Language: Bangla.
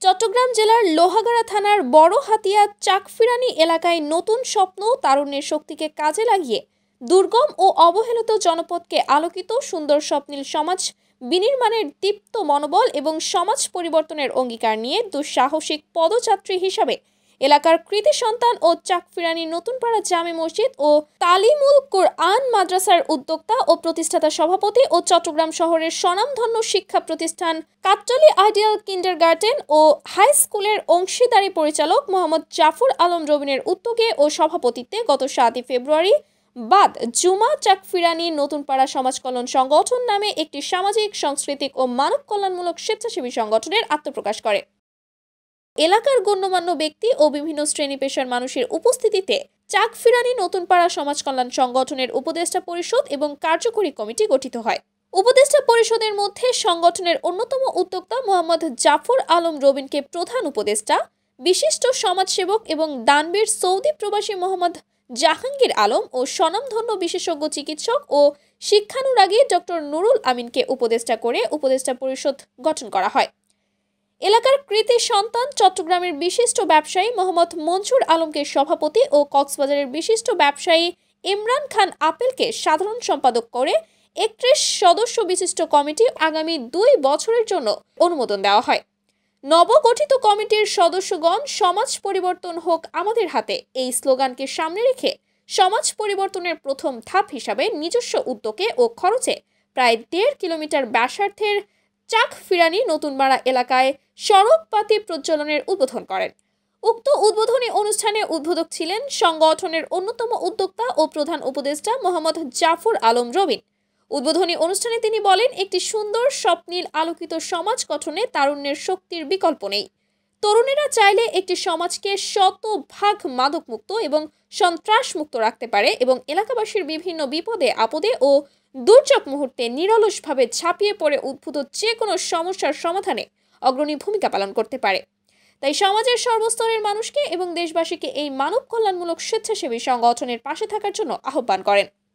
চট্টগ্রাম জেলার লোহাগাড়া থানার বড় হাতিয়া চাকফিরানি এলাকায় নতুন স্বপ্ন তারুণ্যের শক্তিকে কাজে লাগিয়ে দুর্গম ও অবহেলিত জনপদকে আলোকিত সুন্দর স্বপ্নিল সমাজ বিনির্মাণের দীপ্ত মনোবল এবং সমাজ পরিবর্তনের অঙ্গীকার নিয়ে দুঃসাহসিক পদযাত্রী হিসাবে এলাকার কৃতি সন্তান ও চাকফিরানি নতুনপাড়া জামে মসজিদ ও তালিমুল কোরআন মাদ্রাসার উদ্যোক্তা ও প্রতিষ্ঠাতা সভাপতি ও চট্টগ্রাম শহরের স্বনামধন্য শিক্ষা প্রতিষ্ঠান কাট্টলী আইডিয়াল কিন্ডারগার্টেন ও হাই স্কুলের অংশীদারি পরিচালক মোহাম্মদ জাফর আলম রবিনের উদ্যোগে ও সভাপতিত্বে গত 7 ফেব্রুয়ারি বাদ জুমা চাকফিরানি নতুনপাড়া সমাজ কল্যাণ সংগঠন নামে একটি সামাজিক, সাংস্কৃতিক ও মানব কল্যাণমূলক স্বেচ্ছাসেবী সংগঠনের আত্মপ্রকাশ করে। এলাকার গণ্যমান্য ব্যক্তি ও বিভিন্ন শ্রেণী পেশার মানুষের উপস্থিতিতে চাকফিরানি নতুনপাড়া সমাজ কল্যাণ সংগঠনের উপদেষ্টা পরিষদ এবং কার্যকরী কমিটি গঠিত হয়। উপদেষ্টা পরিষদের মধ্যে সংগঠনের অন্যতম উদ্যোক্তা মোহাম্মদ জাফর আলম রবিনকে প্রধান উপদেষ্টা, বিশিষ্ট সমাজসেবক এবং দানবীর সৌদি প্রবাসী মোহাম্মদ জাহাঙ্গীর আলম ও স্বনামধন্য বিশেষজ্ঞ চিকিৎসক ও শিক্ষানুরাগী ডক্টর নুরুল আমিনকে উপদেষ্টা করে উপদেষ্টা পরিষদ গঠন করা হয়। এলাকার কৃতি সন্তান চট্টগ্রামের বিশিষ্ট ব্যবসায়ী মোহাম্মদ মনসুর আলমকে সভাপতি ও কক্সবাজারের বিশিষ্ট ব্যবসায়ী ইমরান খান আপেলকে সাধারণ সম্পাদক করে 31 সদস্য বিশিষ্ট কমিটি আগামী 2 বছরের জন্য অনুমোদন দেওয়া হয়। নবগঠিত কমিটির সদস্যগণ সমাজ পরিবর্তন হোক আমাদের হাতে এই স্লোগানকে সামনে রেখে সমাজ পরিবর্তনের প্রথম ধাপ হিসাবে নিজস্ব উদ্যোগে ও খরচে প্রায় 1.5 কিলোমিটার ব্যাসার্ধের চাকফিরানি নতুনপাড়া এলাকায় সড়ক বাতি প্রজ্বলনের উদ্বোধন করেন। উক্ত উদ্বোধনী অনুষ্ঠানে উদ্বোধক ছিলেন সংগঠনের অন্যতম উদ্যোক্তা ও প্রধান উপদেষ্টা মোহাম্মদ জাফর আলম রবিন। উদ্বোধনী অনুষ্ঠানে তিনি বলেন, একটি সুন্দর স্বপ্নিল আলোকিত সমাজ গঠনে তারুণ্যের শক্তির বিকল্প নেই। তরুণেরা চাইলে একটি সমাজকে শতভাগ মাদকমুক্ত এবং সন্ত্রাসমুক্ত রাখতে পারে এবং এলাকাবাসীর বিভিন্ন বিপদে আপদে ও দুর্যোগ মুহূর্তে নিরলসভাবে ঝাঁপিয়ে পড়ে উদ্ভূত যে কোনো সমস্যার সমাধানে অগ্রণী ভূমিকা পালন করতে পারে। তাই সমাজের সর্বস্তরের মানুষকে এবং দেশবাসীকে এই মানব কল্যাণমূলক স্বেচ্ছাসেবী সংগঠনের পাশে থাকার জন্য আহ্বান করেন।